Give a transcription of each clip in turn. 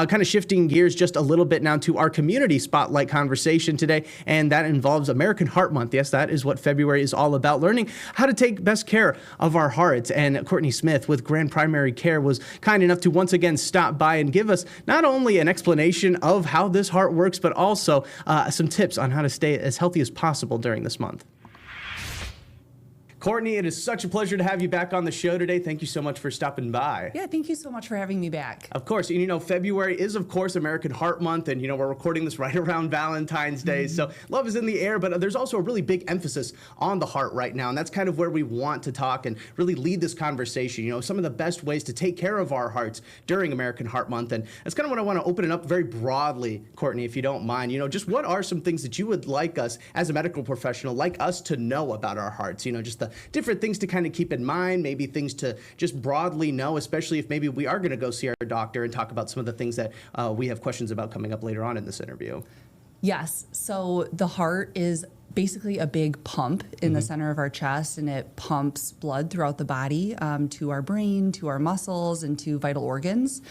Kind of shifting gears just a little bit now to our community spotlight conversation today, and that involves American Heart Month. Yes, that is what February is all about, learning how to take best care of our hearts. And Courtney Smith with Grand Primary Care was kind enough to once again stop by and give us not only an explanation of how this heart works, but also some tips on how to stay as healthy as possible during this month. Courtney, it is such a pleasure to have you back on the show today. Thank you so much for stopping by. Yeah, thank you so much for having me back. Of course. And, February is, of course, American Heart Month. And, we're recording this right around Valentine's Day. So love is in the air. But there's also a really big emphasis on the heart right now. And that's kind of where we want to talk and really lead this conversation. Some of the best ways to take care of our hearts during American Heart Month. And that's kind of what I want to open it up very broadly, Courtney, if you don't mind. Just what are some things that you would like us as a medical professional, like us, to know about our hearts? Just the different things to kind of keep in mind, maybe things to just broadly know, especially if maybe we are going to go see our doctor and talk about some of the things that we have questions about coming up later on in this interview. Yes. So the heart is basically a big pump in the center of our chest, and it pumps blood throughout the body to our brain, to our muscles, and to vital organs.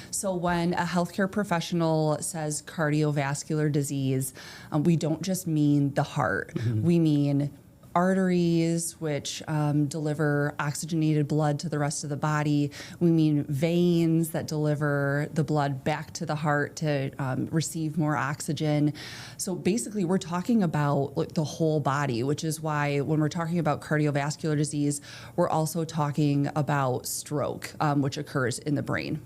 So when a healthcare professional says cardiovascular disease, we don't just mean the heart. We mean arteries, which deliver oxygenated blood to the rest of the body. We mean veins that deliver the blood back to the heart to receive more oxygen. So basically, we're talking about the whole body, which is why when we're talking about cardiovascular disease, we're also talking about stroke, which occurs in the brain.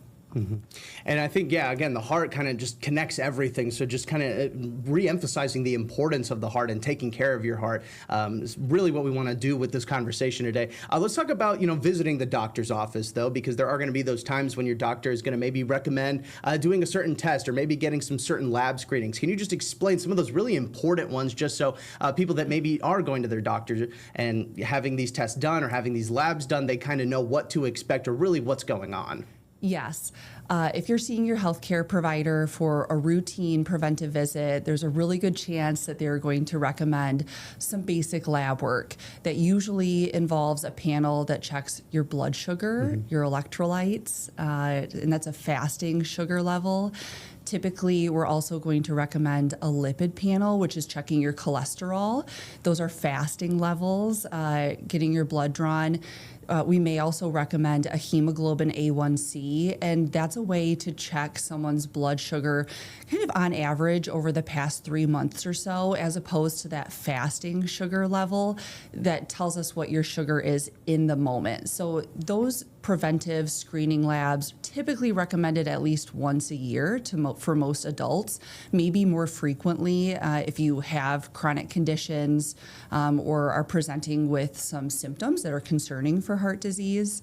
And I think, again, the heart kind of just connects everything. So just kind of re-emphasizing the importance of the heart and taking care of your heart is really what we want to do with this conversation today. Let's talk about, visiting the doctor's office, though, because there are going to be those times when your doctor is going to maybe recommend doing a certain test or maybe getting some certain lab screenings. Can you just explain some of those really important ones, just so people that maybe are going to their doctor and having these tests done or having these labs done, they kind of know what to expect or really what's going on? Yes. If you're seeing your healthcare provider for a routine preventive visit, there's a really good chance that they're going to recommend some basic lab work that usually involves a panel that checks your blood sugar, your electrolytes, and that's a fasting sugar level. Typically, we're also going to recommend a lipid panel, which is checking your cholesterol. Those are fasting levels, getting your blood drawn. We may also recommend a hemoglobin A1C, and that's a way to check someone's blood sugar kind of on average over the past 3 months or so, as opposed to that fasting sugar level that tells us what your sugar is in the moment. So those preventive screening labs typically recommended at least once a year for most adults, maybe more frequently if you have chronic conditions or are presenting with some symptoms that are concerning for heart disease.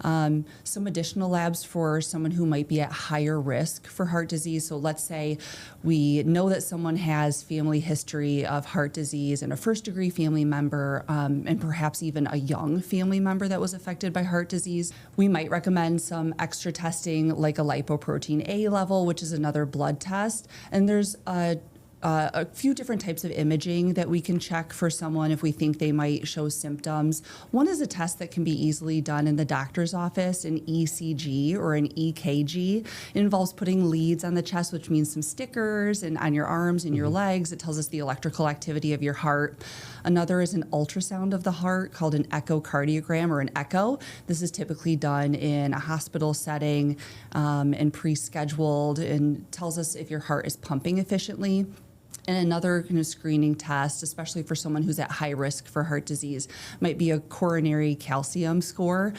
Some additional labs for someone who might be at higher risk for heart disease. So let's say we know that someone has family history of heart disease and a first-degree family member, and perhaps even a young family member that was affected by heart disease. We might recommend some extra testing like a lipoprotein A level, which is another blood test. And there's a few different types of imaging that we can check for someone if we think they might show symptoms. One is a test that can be easily done in the doctor's office, an ECG or an EKG. It involves putting leads on the chest, which means some stickers, and on your arms and your legs. It tells us the electrical activity of your heart. Another is an ultrasound of the heart called an echocardiogram or an echo. This is typically done in a hospital setting and pre-scheduled, and tells us if your heart is pumping efficiently. And another kind of screening test, especially for someone who's at high risk for heart disease, might be a coronary calcium score.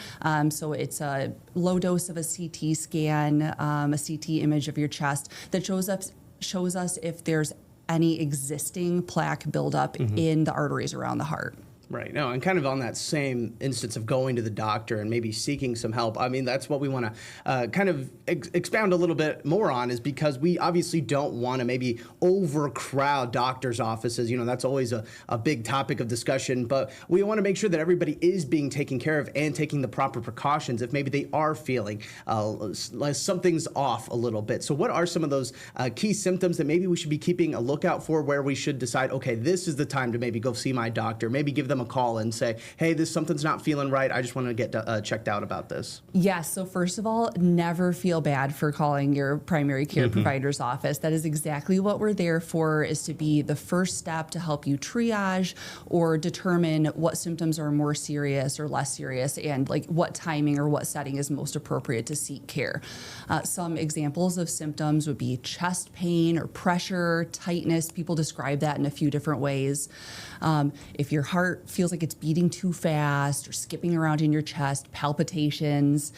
So it's a low dose of a CT scan, a CT image of your chest that shows us if there's any existing plaque buildup in the arteries around the heart. Right. No, and kind of on that same instance of going to the doctor and maybe seeking some help, I mean, that's what we want to kind of expound a little bit more on, is because we obviously don't want to maybe overcrowd doctors' offices. That's always a big topic of discussion, but we want to make sure that everybody is being taken care of and taking the proper precautions if maybe they are feeling like something's off a little bit. So what are some of those key symptoms that maybe we should be keeping a lookout for, where we should decide, okay, this is the time to maybe go see my doctor, maybe give them them a call and say, hey, something's not feeling right. I just want to get checked out about this? Yes. So first of all, never feel bad for calling your primary care provider's office. That is exactly what we're there for, is to be the first step to help you triage or determine what symptoms are more serious or less serious, and like what timing or what setting is most appropriate to seek care. Some examples of symptoms would be chest pain or pressure, tightness. People describe that in a few different ways. If your heart feels like it's beating too fast or skipping around in your chest, palpitations.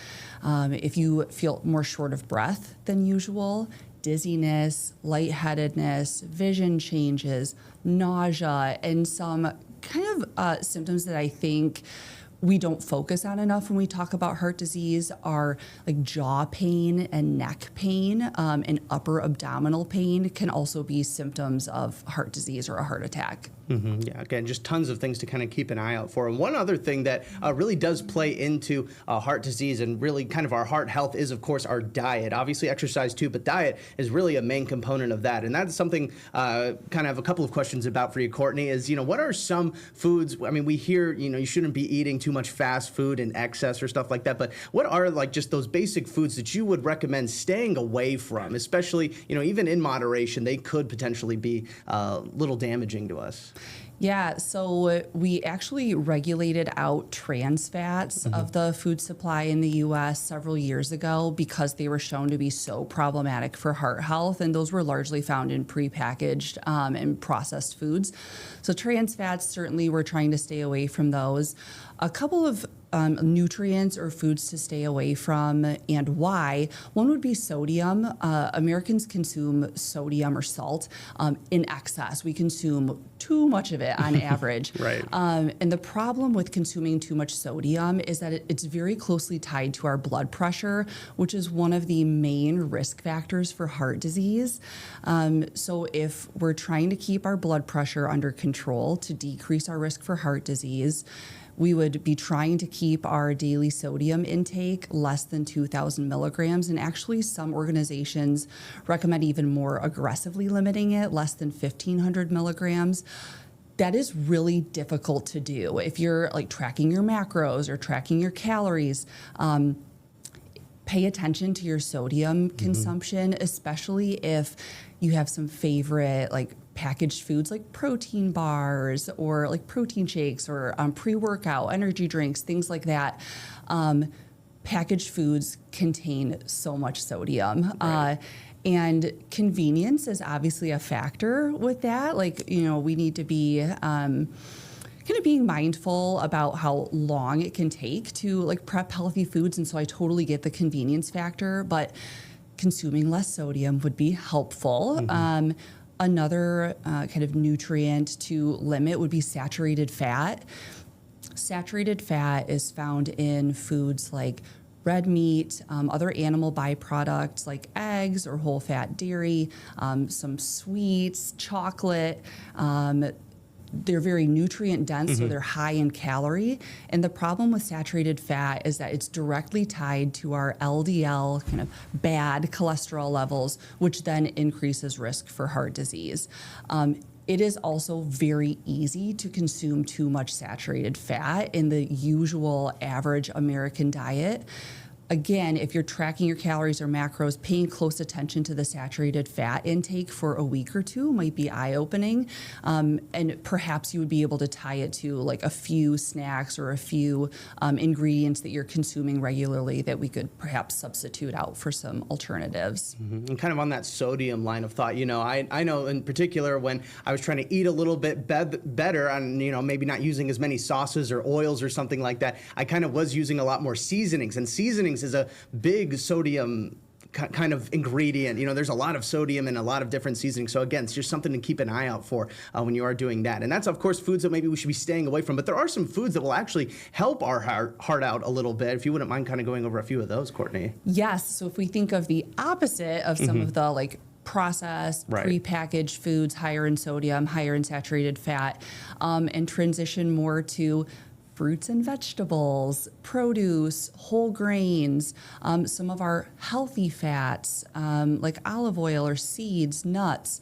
If you feel more short of breath than usual, dizziness, lightheadedness, vision changes, nausea, and some kind of symptoms that I think we don't focus on enough when we talk about heart disease are like jaw pain and neck pain, and upper abdominal pain can also be symptoms of heart disease or a heart attack. Yeah, again, just tons of things to kind of keep an eye out for. And one other thing that really does play into heart disease and really kind of our heart health is, of course, our diet. Obviously, exercise too, but diet is really a main component of that. And that's something kind of a couple of questions about for you, Courtney, is, what are some foods? I mean, we hear, you shouldn't be eating too much fast food in excess or stuff like that. But what are like just those basic foods that you would recommend staying away from, especially, even in moderation? They could potentially be a little damaging to us. Yeah, so we actually regulated out trans fats of the food supply in the U.S. several years ago because they were shown to be so problematic for heart health, and those were largely found in prepackaged and processed foods. So trans fats, certainly we're trying to stay away from those. A couple of nutrients or foods to stay away from and why. One would be sodium. Americans consume sodium or salt in excess. We consume too much of it on average. Right. And the problem with consuming too much sodium is that it's very closely tied to our blood pressure, which is one of the main risk factors for heart disease. So if we're trying to keep our blood pressure under control to decrease our risk for heart disease, we would be trying to keep our daily sodium intake less than 2,000 milligrams. And actually, some organizations recommend even more aggressively limiting it, less than 1,500 milligrams. That is really difficult to do. If you're like tracking your macros or tracking your calories, pay attention to your sodium consumption, especially if you have some favorite like packaged foods like protein bars or like protein shakes or pre-workout energy drinks, things like that. Packaged foods contain so much sodium. Right. And convenience is obviously a factor with that. Like, we need to be kind of being mindful about how long it can take to like prep healthy foods. And so I totally get the convenience factor, but consuming less sodium would be helpful. Another kind of nutrient to limit would be saturated fat. Saturated fat is found in foods like red meat, other animal byproducts like eggs or whole fat dairy, some sweets, chocolate. They're very nutrient dense, so they're high in calorie. And the problem with saturated fat is that it's directly tied to our LDL, kind of bad cholesterol levels, which then increases risk for heart disease. It is also very easy to consume too much saturated fat in the usual average American diet. Again, if you're tracking your calories or macros, paying close attention to the saturated fat intake for a week or two might be eye-opening. And perhaps you would be able to tie it to like a few snacks or a few ingredients that you're consuming regularly that we could perhaps substitute out for some alternatives. And kind of on that sodium line of thought, I know in particular when I was trying to eat a little bit better on, maybe not using as many sauces or oils or something like that, I kind of was using a lot more seasonings. And seasonings is a big sodium kind of ingredient. There's a lot of sodium in a lot of different seasonings. So again, it's just something to keep an eye out for when you are doing that. And that's, of course, foods that maybe we should be staying away from. But there are some foods that will actually help our heart out a little bit. If you wouldn't mind kind of going over a few of those, Courtney. Yes. So if we think of the opposite of some of the like processed, prepackaged foods, higher in sodium, higher in saturated fat, and transition more to fruits and vegetables, produce, whole grains, some of our healthy fats like olive oil or seeds, nuts.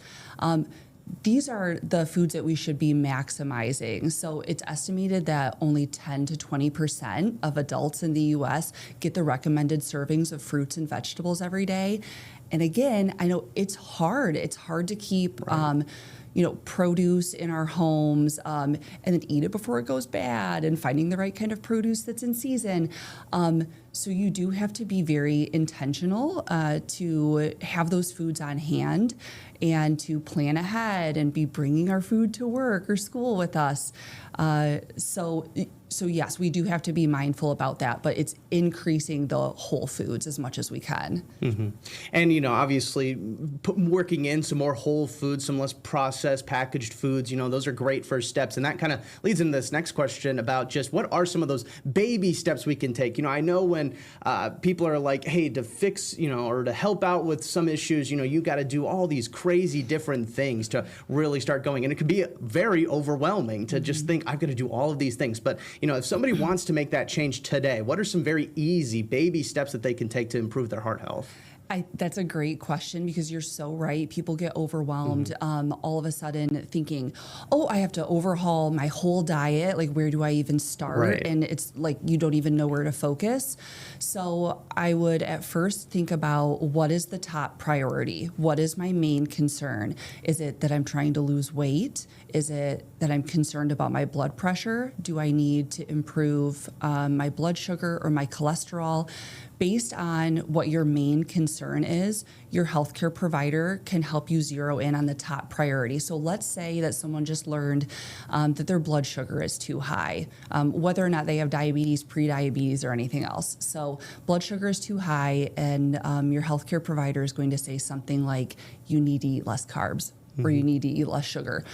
these are the foods that we should be maximizing. So it's estimated that only 10 to 20% of adults in the US get the recommended servings of fruits and vegetables every day. And again, I know it's hard. It's hard to keep produce in our homes and then eat it before it goes bad, and finding the right kind of produce that's in season. So you do have to be very intentional to have those foods on hand and to plan ahead and be bringing our food to work or school with us. So yes, we do have to be mindful about that, but it's increasing the whole foods as much as we can. Mm-hmm. And, obviously working in some more whole foods, some less processed packaged foods, those are great first steps. And that kind of leads into this next question about just what are some of those baby steps we can take? I know when people are like, hey, to fix, or to help out with some issues, you got to do all these crazy different things to really start going. And it could be very overwhelming to just think, I've got to do all of these things. But, if somebody wants to make that change today, what are some very easy baby steps that they can take to improve their heart health? That's a great question, because you're so right. People get overwhelmed all of a sudden thinking, oh, I have to overhaul my whole diet. Like, where do I even start? Right. And it's like you don't even know where to focus. So I would at first think about, what is the top priority? What is my main concern? Is it that I'm trying to lose weight? Is it that I'm concerned about my blood pressure? Do I need to improve my blood sugar or my cholesterol? Based on what your main concern is, your healthcare provider can help you zero in on the top priority. So let's say that someone just learned that their blood sugar is too high, whether or not they have diabetes, pre-diabetes, or anything else. So blood sugar is too high, and your healthcare provider is going to say something like, you need to eat less carbs, or you need to eat less sugar.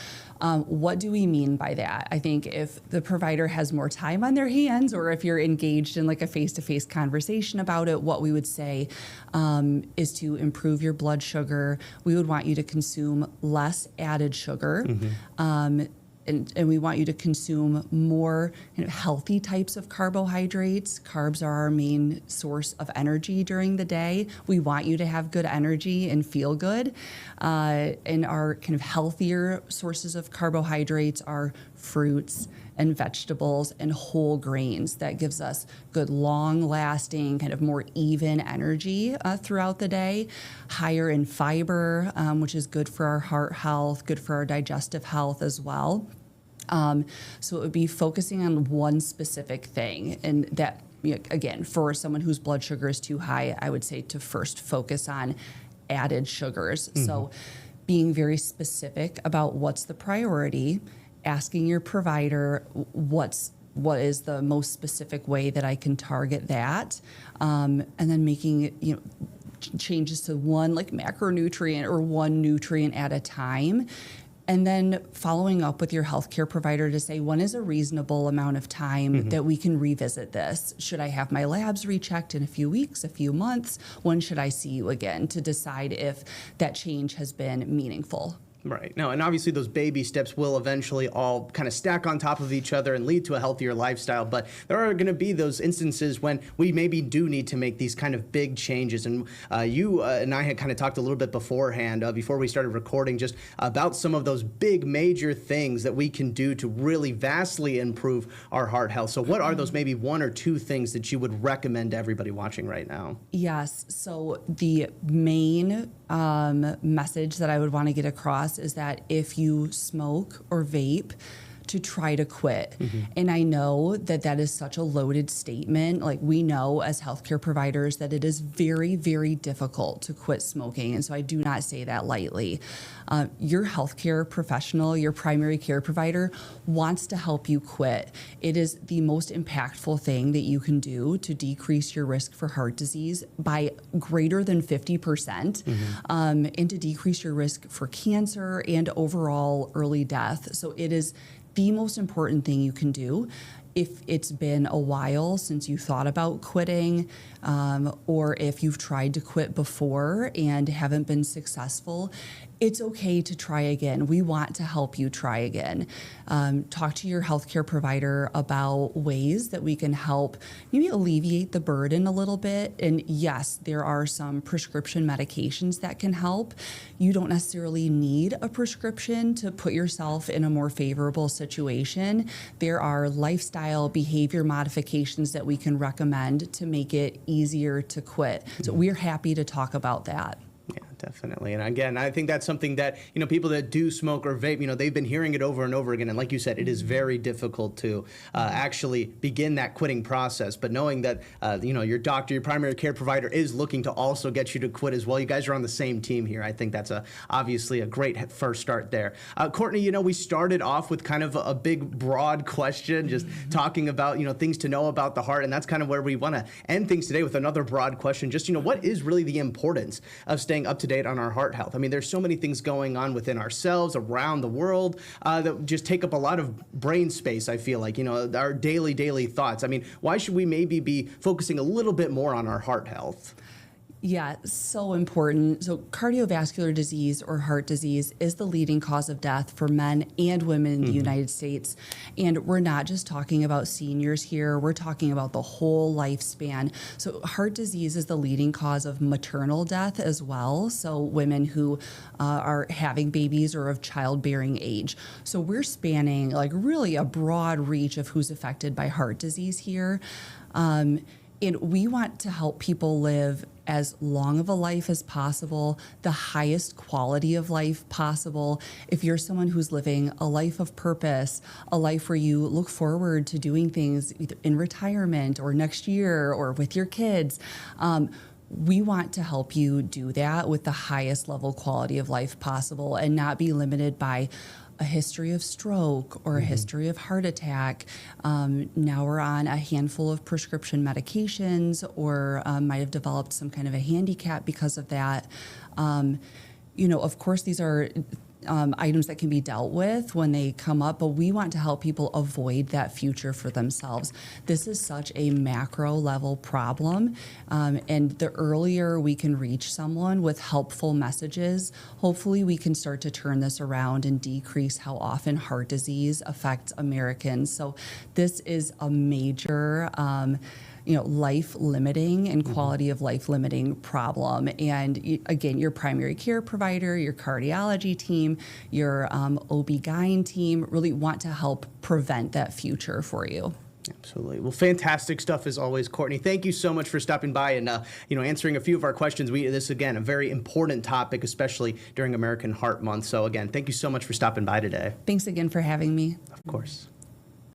What do we mean by that? I think if the provider has more time on their hands, or if you're engaged in like a face-to-face conversation about it, what we would say is to improve your blood sugar. We would want you to consume less added sugar. And we want you to consume more healthy types of carbohydrates. Carbs are our main source of energy during the day. We want you to have good energy and feel good. And our kind of healthier sources of carbohydrates are fruits and vegetables and whole grains. That gives us good, long-lasting, kind of more even energy throughout the day. Higher in fiber, which is good for our heart health, good for our digestive health as well. So it would be focusing on one specific thing. And that, again, for someone whose blood sugar is too high, I would say to first focus on added sugars. So being very specific about what's the priority, asking your provider what is the most specific way that I can target that, and then making changes to one like macronutrient or one nutrient at a time. And then following up with your healthcare provider to say, when is a reasonable amount of time that we can revisit this? Should I have my labs rechecked in a few weeks, a few months? When should I see you again, to decide if that change has been meaningful? Right. No, and obviously those baby steps will eventually all kind of stack on top of each other and lead to a healthier lifestyle. But there are going to be those instances when we maybe do need to make these kind of big changes. And you and I had kind of talked a little bit beforehand, before we started recording, just about some of those big major things that we can do to really vastly improve our heart health. So what are those maybe one or two things that you would recommend to everybody watching right now? Yes. So the main message that I would want to get across is that if you smoke or vape, to try to quit. And I know that that is such a loaded statement. Like, we know as healthcare providers that it is very, very difficult to quit smoking. And so I do not say that lightly. Your healthcare professional, your primary care provider, wants to help you quit. It is the most impactful thing that you can do to decrease your risk for heart disease by greater than 50%, and to decrease your risk for cancer and overall early death. So it is the most important thing you can do. if it's been a while since you thought about quitting, or if you've tried to quit before and haven't been successful, it's okay to try again. We want to help you try again. Talk to your healthcare provider about ways that we can help maybe alleviate the burden a little bit. And yes, there are some prescription medications that can help. You don't necessarily need a prescription to put yourself in a more favorable situation. There are lifestyle behavior modifications that we can recommend to make it easier to quit. So we're happy to talk about that. Yeah, definitely. And again, I think that's something that, people that do smoke or vape, they've been hearing it over and over again. And like you said, it is very difficult to actually begin that quitting process. But knowing that, your doctor, your primary care provider is looking to also get you to quit as well. You guys are on the same team here. I think that's obviously a great first start there. Courtney, we started off with kind of a big, broad question, just talking about, things to know about the heart. And that's kind of where we want to end things today with another broad question. Just, what is really the importance of staying up to date on our heart health? I mean, there's so many things going on within ourselves, around the world, that just take up a lot of brain space, I feel like, our daily thoughts. I mean, why should we maybe be focusing a little bit more on our heart health? Yeah, so important. So cardiovascular disease or heart disease is the leading cause of death for men and women in the United States. And we're not just talking about seniors here, we're talking about the whole lifespan. So heart disease is the leading cause of maternal death as well. So women who are having babies or of childbearing age. So we're spanning like really a broad reach of who's affected by heart disease here. And we want to help people live as long of a life as possible, the highest quality of life possible. If you're someone who's living a life of purpose, a life where you look forward to doing things either in retirement or next year or with your kids, we want to help you do that with the highest level quality of life possible and not be limited by a history of stroke or a history of heart attack. Now we're on a handful of prescription medications or might have developed some kind of a handicap because of that. Of course, these are items that can be dealt with when they come up, but we want to help people avoid that future for themselves. This is such a macro level problem, and the earlier we can reach someone with helpful messages, hopefully we can start to turn this around and decrease how often heart disease affects Americans. So this is a major life-limiting and quality of life-limiting problem. And again, your primary care provider, your cardiology team, your OB-GYN team really want to help prevent that future for you. Absolutely. Well, fantastic stuff as always, Courtney. Thank you so much for stopping by and answering a few of our questions. This again a very important topic, especially during American Heart Month. So again, thank you so much for stopping by today. Thanks again for having me. Of course.